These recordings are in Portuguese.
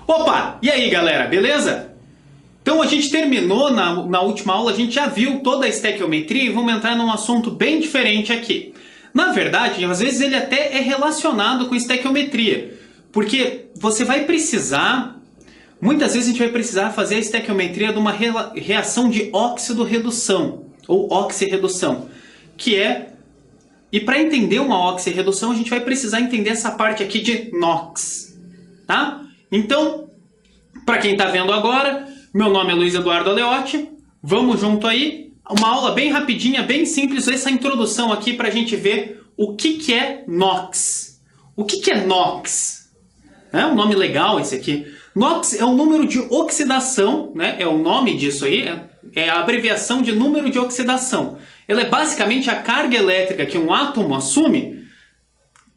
Opa! E aí, galera, beleza? Então a gente terminou na última aula, a gente já viu toda a estequiometria e vamos entrar num assunto bem diferente aqui. Na verdade, às vezes ele até é relacionado com estequiometria, porque você vai precisar, muitas vezes a gente vai precisar fazer a estequiometria de uma reação de óxido-redução, ou oxirredução, que é... E para entender uma oxirredução, a gente vai precisar entender essa parte aqui de NOx, tá? Então, para quem está vendo agora, meu nome é Luiz Eduardo Aleotti, vamos junto aí, uma aula bem rapidinha, bem simples, essa introdução aqui para a gente ver o que é NOx. O que é NOx? É um nome legal esse aqui. NOx é o número de oxidação, né? É o nome disso aí, é a abreviação de número de oxidação. Ela é basicamente a carga elétrica que um átomo assume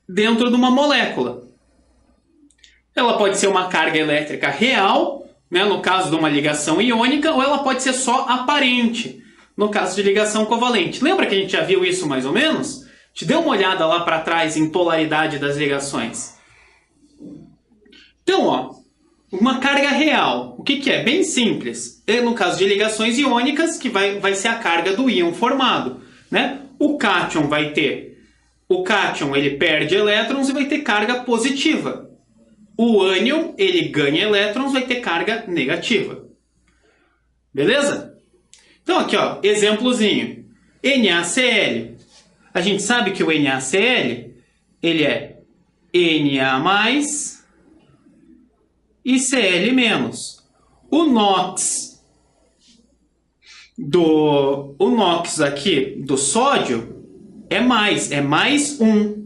dentro de uma molécula. Ela pode ser uma carga elétrica real, né, no caso de uma ligação iônica, ou ela pode ser só aparente, no caso de ligação covalente. Lembra que a gente já viu isso mais ou menos? Te dê uma olhada lá para trás em polaridade das ligações. Então, ó, uma carga real, o que é? Bem simples. No caso de ligações iônicas, que vai ser a carga do íon formado, né? O cátion vai ter... O cátion, ele perde elétrons e vai ter carga positiva. O ânion, ele ganha elétrons, vai ter carga negativa. Beleza? Então aqui, ó, exemplozinho. NaCl. A gente sabe que o NaCl, ele é Na+, e Cl-. O NOx aqui do sódio é mais 1.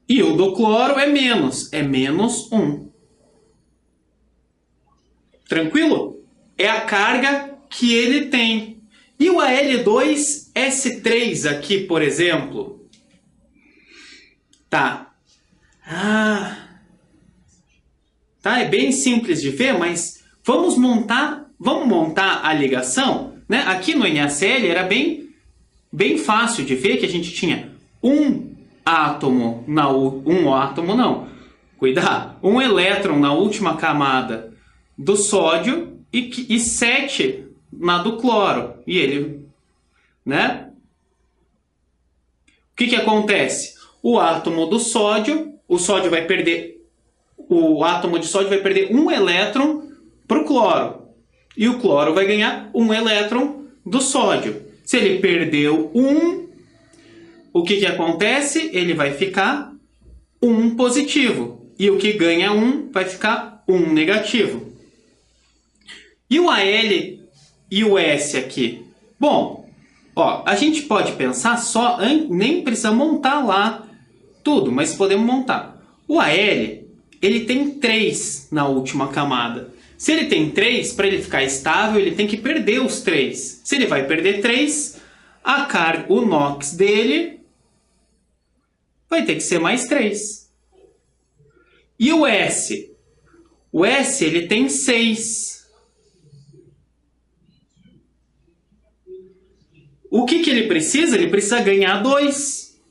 E o do cloro é menos 1. Tranquilo? É a carga que ele tem. E o Al2S3 aqui, por exemplo? Tá, é bem simples de ver, mas vamos montar a ligação, né? Aqui no NaCl era bem fácil de ver que a gente tinha um elétron na última camada do sódio e 7 na do cloro. E ele, né? O que acontece? O átomo de sódio vai perder um elétron para o cloro. E o cloro vai ganhar um elétron do sódio. Se ele perdeu o que acontece? Ele vai ficar 1 positivo. E o que ganha 1 vai ficar 1 negativo. E o Al e o S aqui? Bom, ó, a gente pode pensar só, nem precisa montar lá tudo, mas podemos montar. O Al, ele tem 3 na última camada. Se ele tem 3, para ele ficar estável, ele tem que perder os 3. Se ele vai perder 3, o NOx dele vai ter que ser mais 3. E o S? O S, ele tem 6. O que ele precisa? Ele precisa ganhar 2.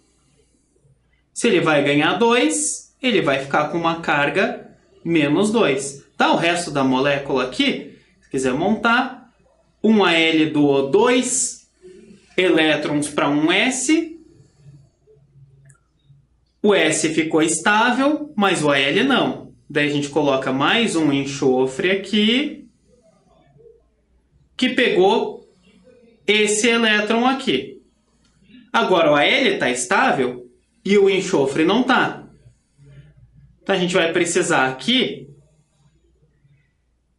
Se ele vai ganhar 2, ele vai ficar com uma carga menos 2. Tá? O resto da molécula aqui, se quiser montar, um Al doou 2 elétrons para um S. O S ficou estável, mas o Al não. Daí a gente coloca mais um enxofre aqui, que pegou esse elétron aqui. Agora o Al está estável e o enxofre não está. Então a gente vai precisar aqui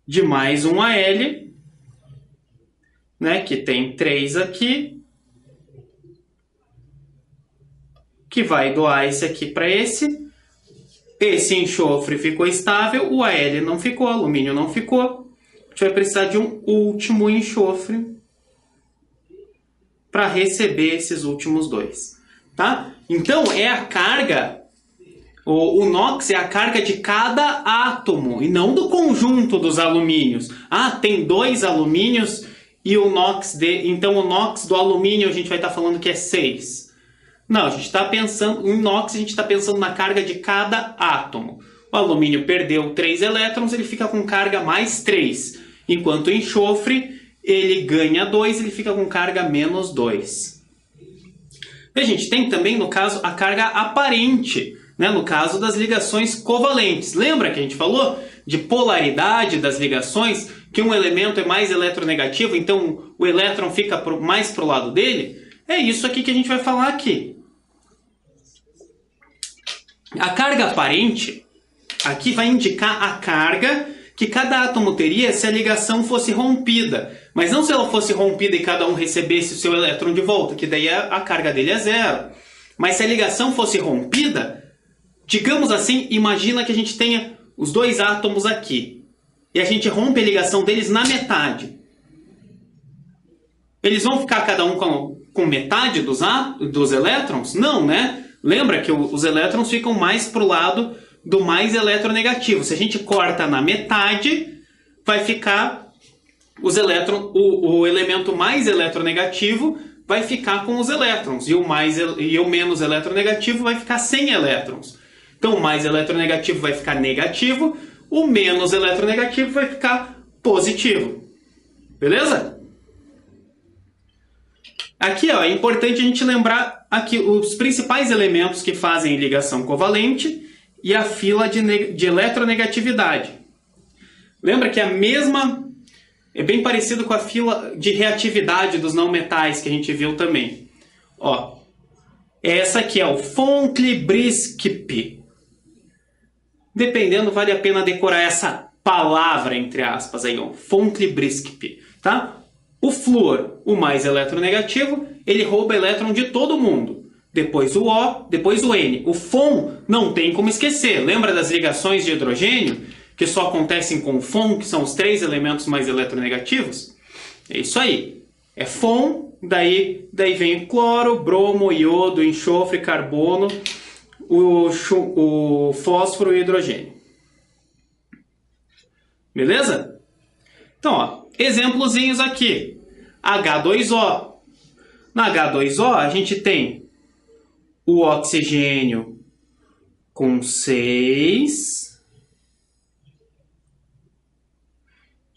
de mais um Al, né, que tem 3 aqui, que vai doar esse aqui para esse. Esse enxofre ficou estável, o Al não ficou, o alumínio não ficou. A gente vai precisar de um último enxofre para receber esses últimos 2. Tá? Então, é a carga, o NOx é a carga de cada átomo, e não do conjunto dos alumínios. Tem 2 alumínios e o NOx então o NOx do alumínio a gente vai estar falando que é 6. Não, a gente está pensando, em NOx a gente está pensando na carga de cada átomo. O alumínio perdeu 3 elétrons, ele fica com carga mais 3. Enquanto o enxofre, ele ganha 2, ele fica com carga menos 2. E a gente tem também, no caso, a carga aparente, né? No caso das ligações covalentes. Lembra que a gente falou de polaridade das ligações? Que um elemento é mais eletronegativo, então o elétron fica mais para o lado dele? É isso aqui que a gente vai falar aqui. A carga aparente aqui vai indicar a carga que cada átomo teria se a ligação fosse rompida. Mas não se ela fosse rompida e cada um recebesse o seu elétron de volta, que daí a carga dele é 0. Mas se a ligação fosse rompida, digamos assim, imagina que a gente tenha os 2 átomos aqui. E a gente rompe a ligação deles na metade. Eles vão ficar cada um com metade dos elétrons? Não, né? Lembra que os elétrons ficam mais para o lado do mais eletronegativo. Se a gente corta na metade, vai ficar o elemento mais eletronegativo vai ficar com os elétrons. E o menos eletronegativo vai ficar sem elétrons. Então o mais eletronegativo vai ficar negativo, o menos eletronegativo vai ficar positivo. Beleza? Aqui ó, é importante a gente lembrar aqui os principais elementos que fazem ligação covalente e a fila de eletronegatividade. Lembra que é bem parecido com a fila de reatividade dos não metais que a gente viu também. Ó, essa aqui é o von Klebrskip. Dependendo, vale a pena decorar essa palavra, entre aspas, aí, ó, von Klebrskip, tá? O flúor, o mais eletronegativo, ele rouba elétron de todo mundo. Depois o O, depois o N. O FON não tem como esquecer. Lembra das ligações de hidrogênio, que só acontecem com o FON, que são os 3 elementos mais eletronegativos? É isso aí. É FON, daí vem o cloro, bromo, iodo, enxofre, carbono, o fósforo e o hidrogênio. Beleza? Então, ó, exemplozinhos aqui. H2O. Na H2O a gente tem o oxigênio com 6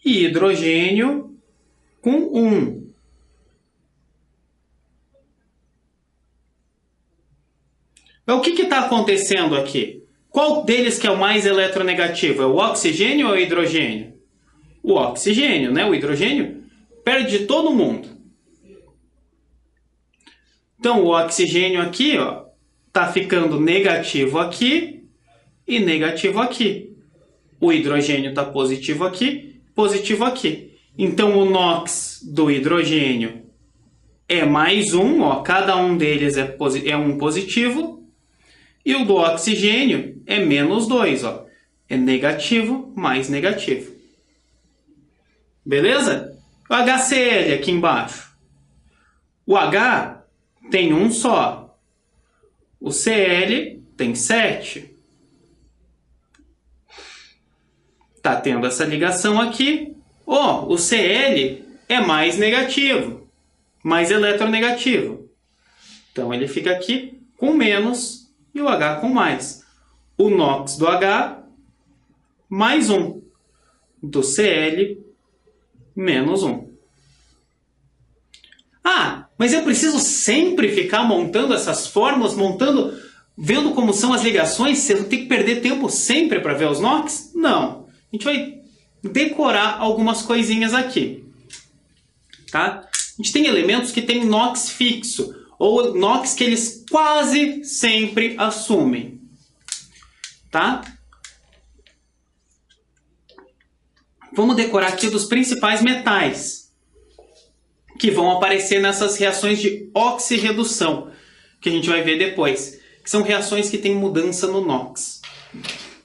e hidrogênio com 1. O que está acontecendo aqui? Qual deles que é o mais eletronegativo? É o oxigênio ou o hidrogênio? O oxigênio, né? O hidrogênio perde de todo mundo. Então, o oxigênio aqui, ó, tá ficando negativo aqui e negativo aqui. O hidrogênio está positivo aqui, positivo aqui. Então, o NOx do hidrogênio é mais 1, ó, cada um deles é um positivo. E o do oxigênio é menos 2, ó, é negativo mais negativo. Beleza? O HCl aqui embaixo. O H tem um só. O Cl tem 7. Tá tendo essa ligação aqui. Ó, o Cl é mais negativo, mais eletronegativo. Então ele fica aqui com menos e o H com mais. O NOx do H, mais 1. Do Cl, menos 1. Ah, mas eu preciso sempre ficar montando essas fórmulas, vendo como são as ligações? Você tem que perder tempo sempre para ver os NOx? Não. A gente vai decorar algumas coisinhas aqui. Tá? A gente tem elementos que têm NOx fixo, ou NOx que eles quase sempre assumem. Tá? Vamos decorar aqui dos principais metais que vão aparecer nessas reações de oxirredução, que a gente vai ver depois, que são reações que têm mudança no NOx.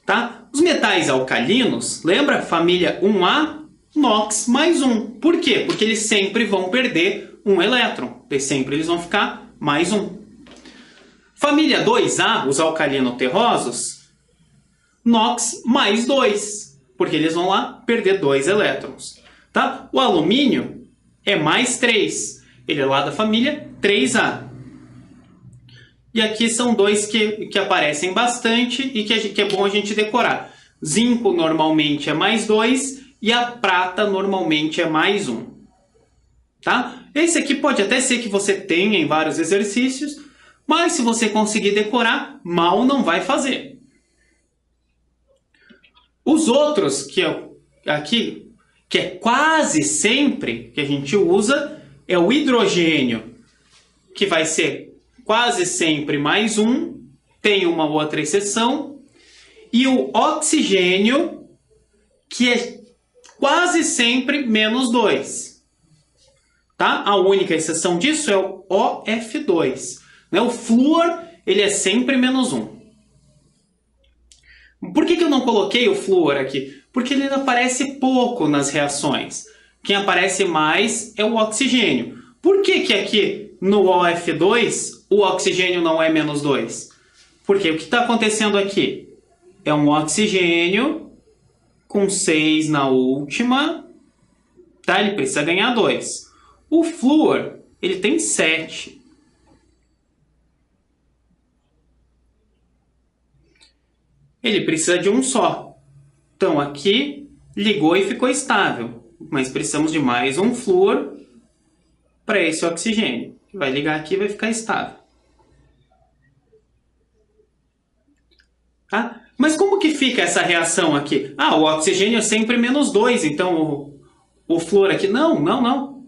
Tá? Os metais alcalinos, lembra? Família 1A, NOx mais 1. Por quê? Porque eles sempre vão perder um elétron. Sempre eles vão ficar mais 1. Família 2A, os alcalino-terrosos, NOx mais 2. Porque eles vão lá perder 2 elétrons. Tá? O alumínio é mais 3. Ele é lá da família 3A. E aqui são dois que aparecem bastante e que é bom a gente decorar. Zinco normalmente é mais 2 e a prata normalmente é mais 1. Tá? Esse aqui pode até ser que você tenha em vários exercícios, mas se você conseguir decorar, mal não vai fazer. Os outros que aqui, que é quase sempre que a gente usa, é o hidrogênio, que vai ser quase sempre mais 1, tem uma outra exceção, e o oxigênio, que é quase sempre menos 2. Tá? A única exceção disso é o OF2. Né? O flúor, ele é sempre menos 1. Por que eu não coloquei o flúor aqui? Porque ele aparece pouco nas reações. Quem aparece mais é o oxigênio. Por que aqui no OF2 o oxigênio não é menos 2? Porque o que está acontecendo aqui é um oxigênio com 6 na última, tá? Ele precisa ganhar 2. O flúor, ele tem 7. Ele precisa de um só. Então aqui ligou e ficou estável. Mas precisamos de mais um flúor para esse oxigênio. Vai ligar aqui e vai ficar estável. Tá? Mas como que fica essa reação aqui? Ah, o oxigênio é sempre menos 2, então o flúor aqui... Não.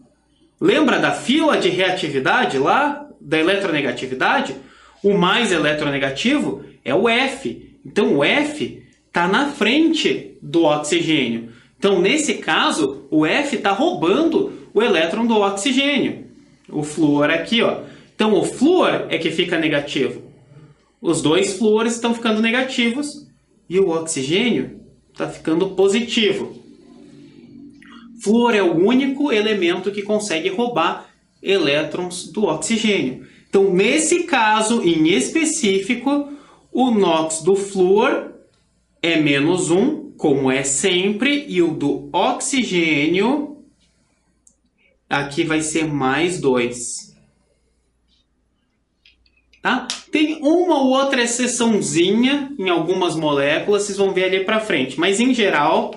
Lembra da fila de reatividade lá, da eletronegatividade? O mais eletronegativo é o F. Então o F está na frente do oxigênio. Então nesse caso, o F está roubando o elétron do oxigênio. O flúor aqui, ó. Então o flúor é que fica negativo. Os dois flúores estão ficando negativos e o oxigênio está ficando positivo. Flúor é o único elemento que consegue roubar elétrons do oxigênio. Então, nesse caso em específico, o NOx do flúor é menos 1, como é sempre, e o do oxigênio aqui vai ser mais 2. Tá? Tem uma ou outra exceçãozinha em algumas moléculas, vocês vão ver ali para frente. Mas, em geral,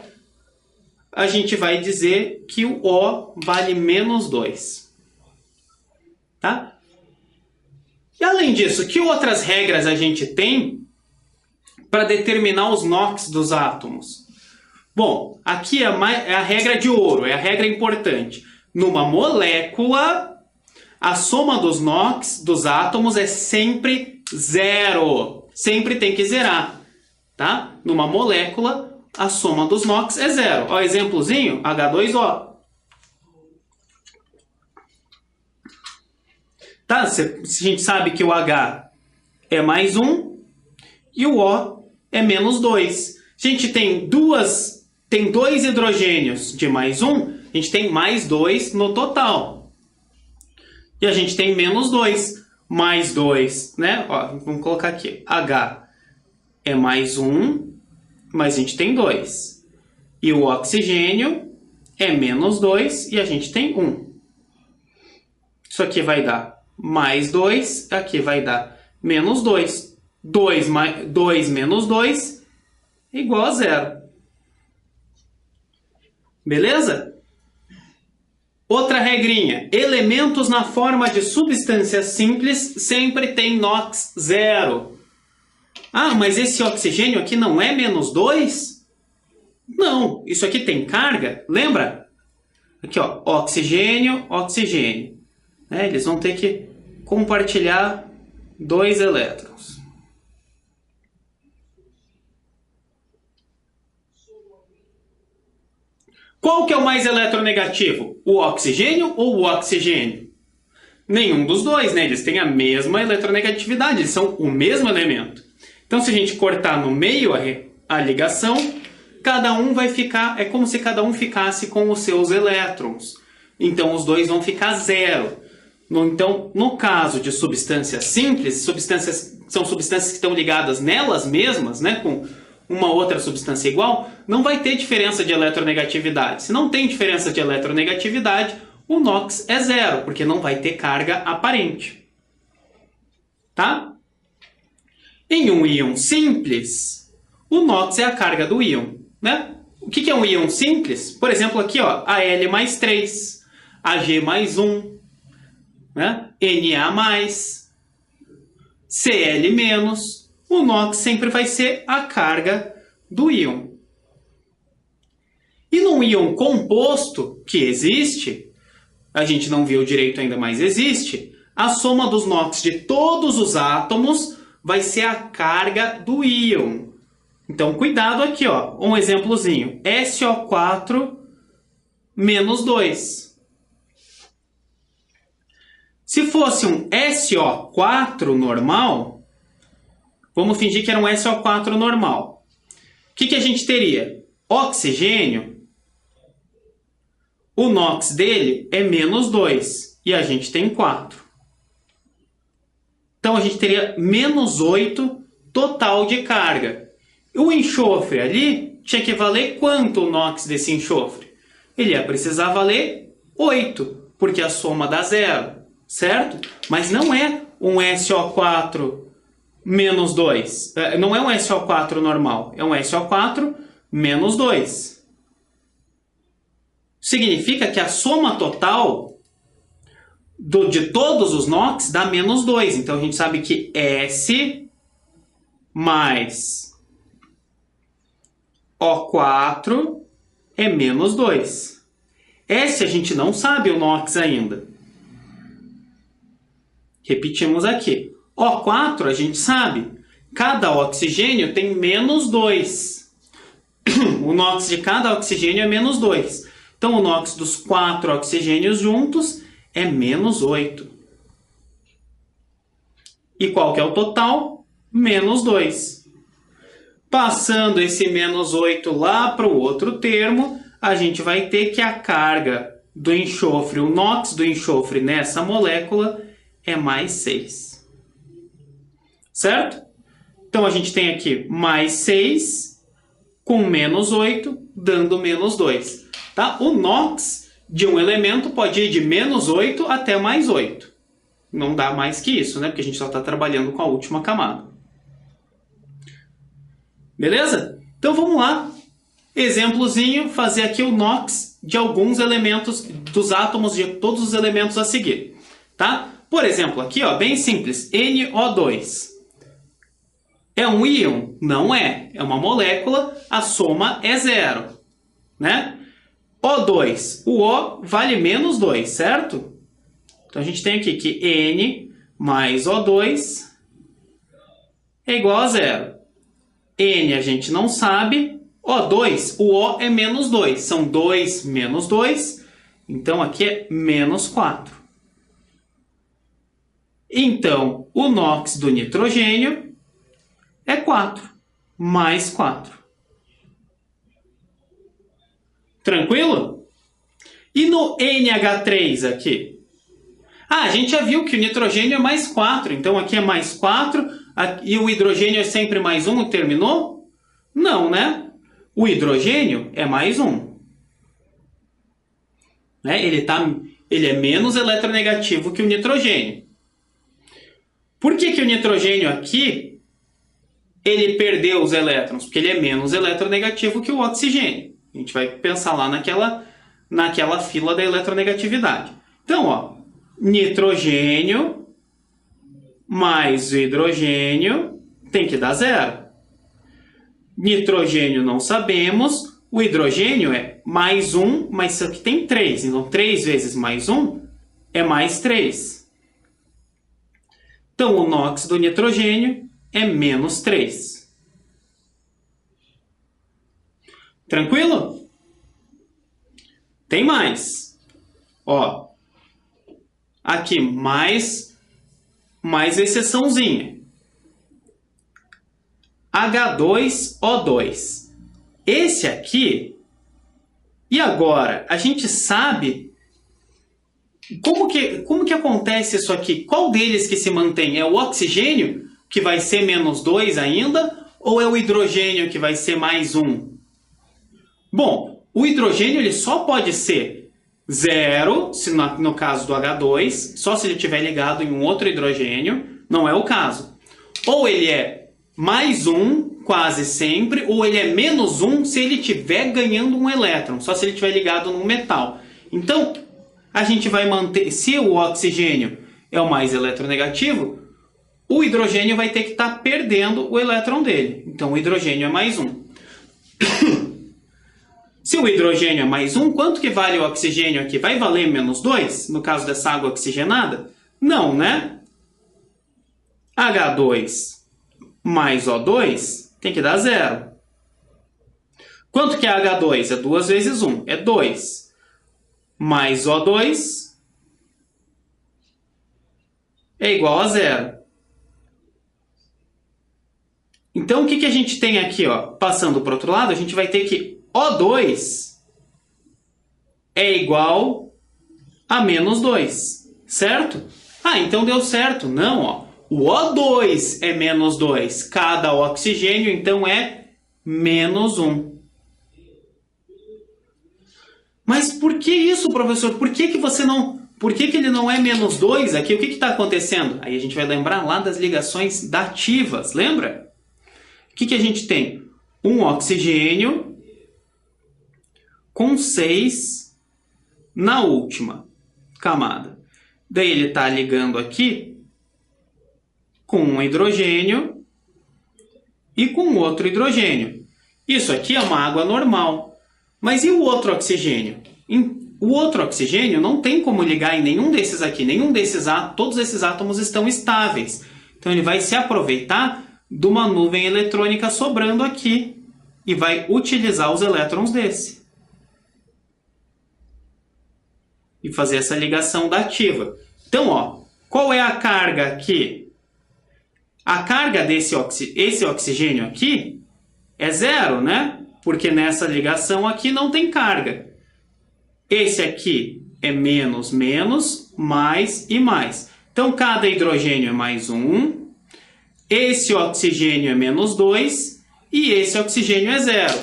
a gente vai dizer que o O vale menos 2. Tá? E, além disso, que outras regras a gente tem para determinar os NOx dos átomos? Bom, aqui é a regra de ouro, é a regra importante. Numa molécula, a soma dos NOx dos átomos é sempre 0. Sempre tem que zerar. Tá? Numa molécula, a soma dos NOx é 0. Ó, exemplozinho, H2O. Tá? A gente sabe que o H é mais 1 e o O é menos 2. A gente tem dois hidrogênios de mais 1, a gente tem mais 2 no total. E a gente tem menos 2, mais 2, né? Ó, vamos colocar aqui, H é mais 1, mas a gente tem 2. E o oxigênio é menos 2 e a gente tem 1. Isso aqui vai dar mais 2, aqui vai dar menos 2. 2 menos 2 é igual a 0. Beleza? Outra regrinha. Elementos na forma de substâncias simples sempre tem NOx 0. Ah, mas esse oxigênio aqui não é menos 2? Não, isso aqui tem carga. Lembra? Aqui, ó, oxigênio, oxigênio. Eles vão ter que compartilhar 2 elétrons. Qual que é o mais eletronegativo? O oxigênio ou o oxigênio? Nenhum dos dois, né? Eles têm a mesma eletronegatividade, eles são o mesmo elemento. Então, se a gente cortar no meio a ligação, cada um vai ficar, é como se cada um ficasse com os seus elétrons. Então, os dois vão ficar 0. Então, no caso de substâncias simples, são substâncias que estão ligadas nelas mesmas, né, com uma outra substância igual, não vai ter diferença de eletronegatividade. Se não tem diferença de eletronegatividade, o NOx é 0, porque não vai ter carga aparente. Tá? Em um íon simples, o NOx é a carga do íon, né? O que é um íon simples? Por exemplo, aqui, ó, Al mais 3, Ag mais 1, né? Na mais, Cl menos. O NOx sempre vai ser a carga do íon. E num íon composto que existe, a gente não viu direito ainda, mas existe, a soma dos NOx de todos os átomos vai ser a carga do íon. Então, cuidado aqui, ó. Um exemplozinho. SO4 menos 2. Se fosse um SO4 normal, vamos fingir que era um SO4 normal. O que a gente teria? Oxigênio, o NOx dele é menos 2 e a gente tem 4. Então, a gente teria menos 8 total de carga. O enxofre ali tinha que valer quanto o NOx desse enxofre? Ele ia precisar valer 8, porque a soma dá 0, certo? Mas não é um SO4 menos 2. Não é um SO4 normal, é um SO4 menos 2. Significa que a soma total de todos os NOx dá menos 2. Então, a gente sabe que S mais O4 é menos 2. S a gente não sabe o NOx ainda. Repetimos aqui. O4 a gente sabe. Cada oxigênio tem menos 2. O NOx de cada oxigênio é menos 2. Então, o NOx dos 4 oxigênios juntos é menos 8. E qual que é o total? Menos 2. Passando esse menos 8 lá para o outro termo, a gente vai ter que a carga do enxofre, o NOx do enxofre nessa molécula é mais 6. Certo? Então, a gente tem aqui mais 6 com menos 8, dando menos 2. Tá? O NOx de um elemento pode ir de menos 8 até mais 8. Não dá mais que isso, né? Porque a gente só está trabalhando com a última camada. Beleza? Então vamos lá. Exemplozinho, fazer aqui o NOx de alguns elementos, dos átomos de todos os elementos a seguir. Tá? Por exemplo, aqui, ó, bem simples, NO2. É um íon? Não é. É uma molécula, a soma é 0. Né? O2. O O vale menos 2, certo? Então a gente tem aqui que N mais O2 é igual a 0. N a gente não sabe. O2, o O é menos 2. São 2 menos 2. Então, aqui é menos 4. Então, o NOx do nitrogênio é 4. Mais 4. Tranquilo? E no NH3 aqui? A gente já viu que o nitrogênio é mais 4. Então, aqui é mais 4. E o hidrogênio é sempre mais 1 e terminou? Não, né? O hidrogênio é mais 1. Né? Ele é menos eletronegativo que o nitrogênio. Por que o nitrogênio aqui ele perdeu os elétrons? Porque ele é menos eletronegativo que o oxigênio. A gente vai pensar lá naquela fila da eletronegatividade. Então, ó, nitrogênio mais o hidrogênio tem que dar 0. Nitrogênio não sabemos. O hidrogênio é mais 1, mas isso aqui tem 3. Então, 3 vezes mais 1 é mais 3. Então, o NOx do nitrogênio é menos 3. Tranquilo? Tem mais. Ó, aqui mais exceçãozinha. H2O2. Esse aqui, e agora? A gente sabe como que acontece isso aqui? Qual deles que se mantém? É o oxigênio, que vai ser menos 2 ainda, ou é o hidrogênio, que vai ser mais 1? Bom, o hidrogênio ele só pode ser 0, no caso do H2, só se ele estiver ligado em um outro hidrogênio, não é o caso. Ou ele é mais 1 quase sempre, ou ele é menos 1 se ele estiver ganhando um elétron, só se ele estiver ligado num metal. Então, a gente vai manter, se o oxigênio é o mais eletronegativo, o hidrogênio vai ter que estar perdendo o elétron dele. Então, o hidrogênio é mais 1. Se o hidrogênio é mais 1, quanto que vale o oxigênio aqui? Vai valer menos 2, no caso dessa água oxigenada? Não, né? H2 mais O2 tem que dar 0. Quanto que é H2? É 2 vezes 1, é 2. Mais O2 é igual a 0. Então, o que a gente tem aqui? Ó? Passando para o outro lado, a gente vai ter que O2 é igual a menos 2, certo? Ah, então deu certo. Não, ó. O O2 é menos 2. Cada oxigênio, então, é menos 1. Mas por que isso, professor? Por que você não... Por que ele não é menos 2 aqui? O que está acontecendo? Aí a gente vai lembrar lá das ligações dativas, lembra? O que a gente tem? Um oxigênio com 6 na última camada. Daí ele está ligando aqui com um hidrogênio e com outro hidrogênio. Isso aqui é uma água normal. Mas e o outro oxigênio? O outro oxigênio não tem como ligar em nenhum desses aqui. Todos esses átomos estão estáveis. Então ele vai se aproveitar de uma nuvem eletrônica sobrando aqui e vai utilizar os elétrons desse. E fazer essa ligação dativa. Então, ó, qual é a carga aqui? A carga desse esse oxigênio aqui é 0, né? Porque nessa ligação aqui não tem carga. Esse aqui é menos, menos, mais e mais. Então, cada hidrogênio é mais 1. Esse oxigênio é menos 2. E esse oxigênio é 0.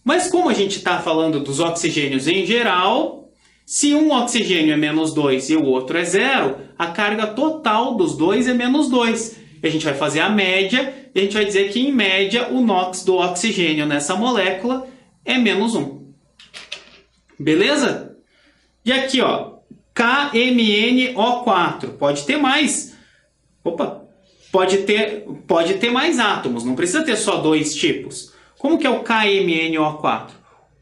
Mas como a gente está falando dos oxigênios em geral, se um oxigênio é menos 2 e o outro é 0, a carga total dos dois é menos 2. E a gente vai fazer a média e a gente vai dizer que, em média, o NOx do oxigênio nessa molécula é menos 1. Beleza? E aqui, ó, KMnO4. Pode ter mais. Opa! Pode ter mais átomos. Não precisa ter só 2 tipos. Como que é o KMnO4?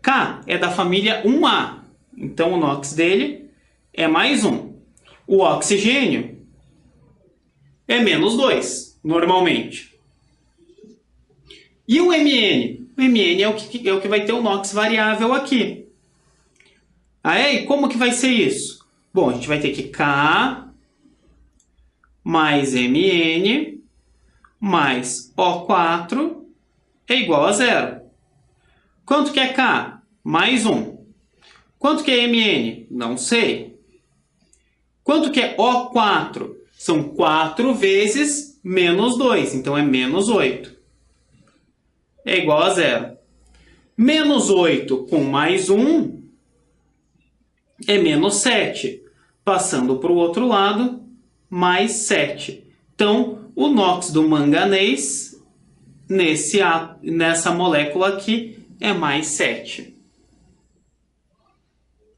K é da família 1A. Então, o NOx dele é mais 1. O oxigênio é menos 2, normalmente. E o Mn? O Mn é o que vai ter o NOx variável aqui. Aí, como que vai ser isso? Bom, a gente vai ter que K mais Mn mais O4 é igual a 0. Quanto que é K? Mais 1. Quanto que é Mn? Não sei. Quanto que é O4? São 4 vezes menos 2, então é menos 8. É igual a 0. Menos 8 com mais 1 é menos 7. Passando para o outro lado, mais 7. Então, o NOx do manganês, nessa molécula aqui, é mais 7.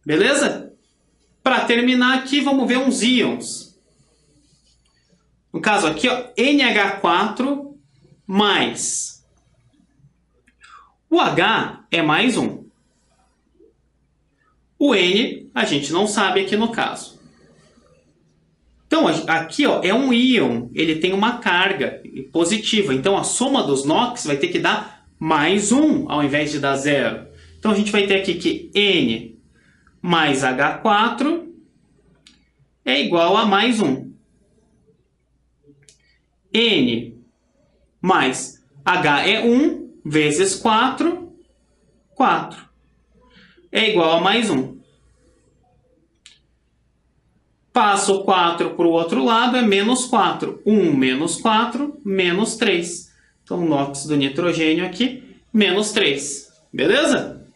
Beleza? Para terminar aqui, vamos ver uns íons. No caso aqui, ó, NH4 mais. O H é mais 1. O N a gente não sabe aqui no caso. Então, aqui, ó, é um íon. Ele tem uma carga positiva. Então, a soma dos NOx vai ter que dar mais 1 ao invés de dar 0. Então, a gente vai ter aqui que N mais H4 é igual a mais 1. N mais H é 1 vezes 4, 4. É igual a mais 1. Passo 4 para o outro lado, é menos 4. 1 menos 4, menos 3. Então, o NOx do nitrogênio aqui, menos 3. Beleza?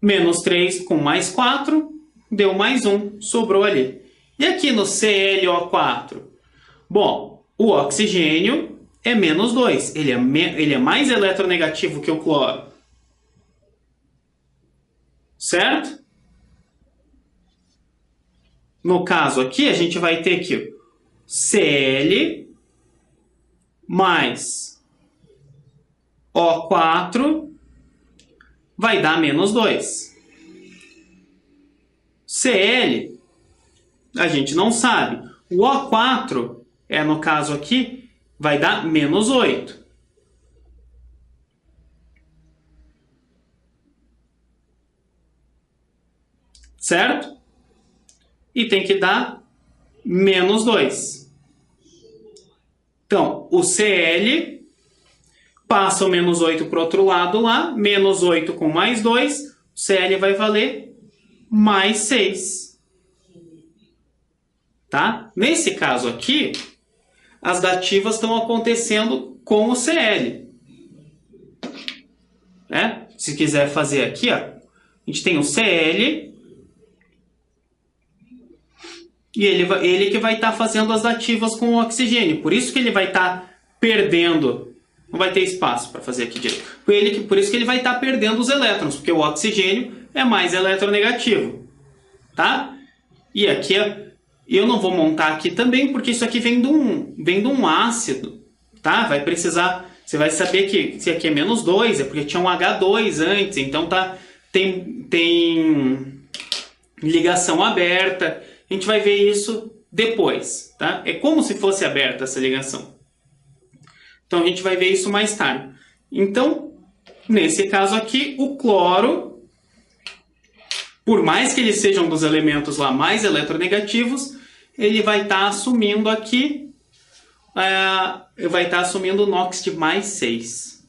Menos 3 com mais 4, deu mais 1, sobrou ali. E aqui no ClO4? Bom, o oxigênio é menos 2. Ele é mais eletronegativo que o cloro. Certo? No caso aqui, a gente vai ter que Cl mais O4 vai dar menos 2. Cl, a gente não sabe. O O4, no caso aqui, vai dar menos 8. Certo? E tem que dar menos 2. Então, o Cl passa o menos 8 para o outro lado lá, menos 8 com mais 2, o Cl vai valer mais 6. Tá? Nesse caso aqui, as dativas estão acontecendo com o Cl. Se quiser fazer aqui, ó, a gente tem o Cl e ele que vai estar fazendo as dativas com o oxigênio. Por isso que ele vai estar perdendo. Não vai ter espaço para fazer aqui direito. Por isso que ele vai estar perdendo os elétrons, porque o oxigênio é mais eletronegativo. Tá? E aqui eu não vou montar aqui também, porque isso aqui vem de um ácido. Tá? Vai precisar. Você vai saber que se aqui é menos 2, é porque tinha um H2 antes. Então tem ligação aberta. A gente vai ver isso depois. Tá? É como se fosse aberta essa ligação. Então, a gente vai ver isso mais tarde. Então, nesse caso aqui, o cloro, por mais que ele seja um dos elementos lá mais eletronegativos, ele vai estar assumindo aqui, vai estar assumindo o NOx de mais 6.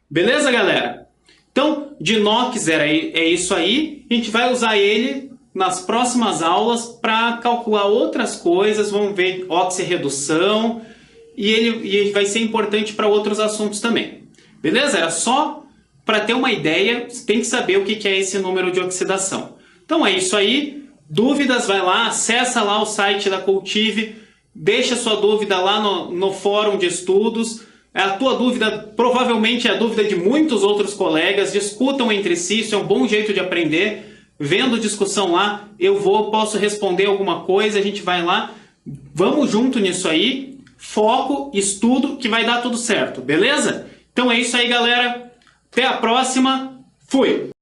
Beleza, galera? Então, de NOx é isso aí. A gente vai usar ele nas próximas aulas para calcular outras coisas. Vamos ver oxirredução. E ele vai ser importante para outros assuntos também. Beleza? Era só para ter uma ideia. Você tem que saber o que é esse número de oxidação. Então é isso aí. Dúvidas, vai lá, acessa lá o site da Cultive. Deixa sua dúvida lá no fórum de estudos. A tua dúvida provavelmente é a dúvida de muitos outros colegas. Discutam entre si, isso é um bom jeito de aprender. Vendo discussão lá, posso responder alguma coisa, a gente vai lá. Vamos junto nisso aí. Foco, estudo, que vai dar tudo certo, beleza? Então é isso aí, galera. Até a próxima. Fui!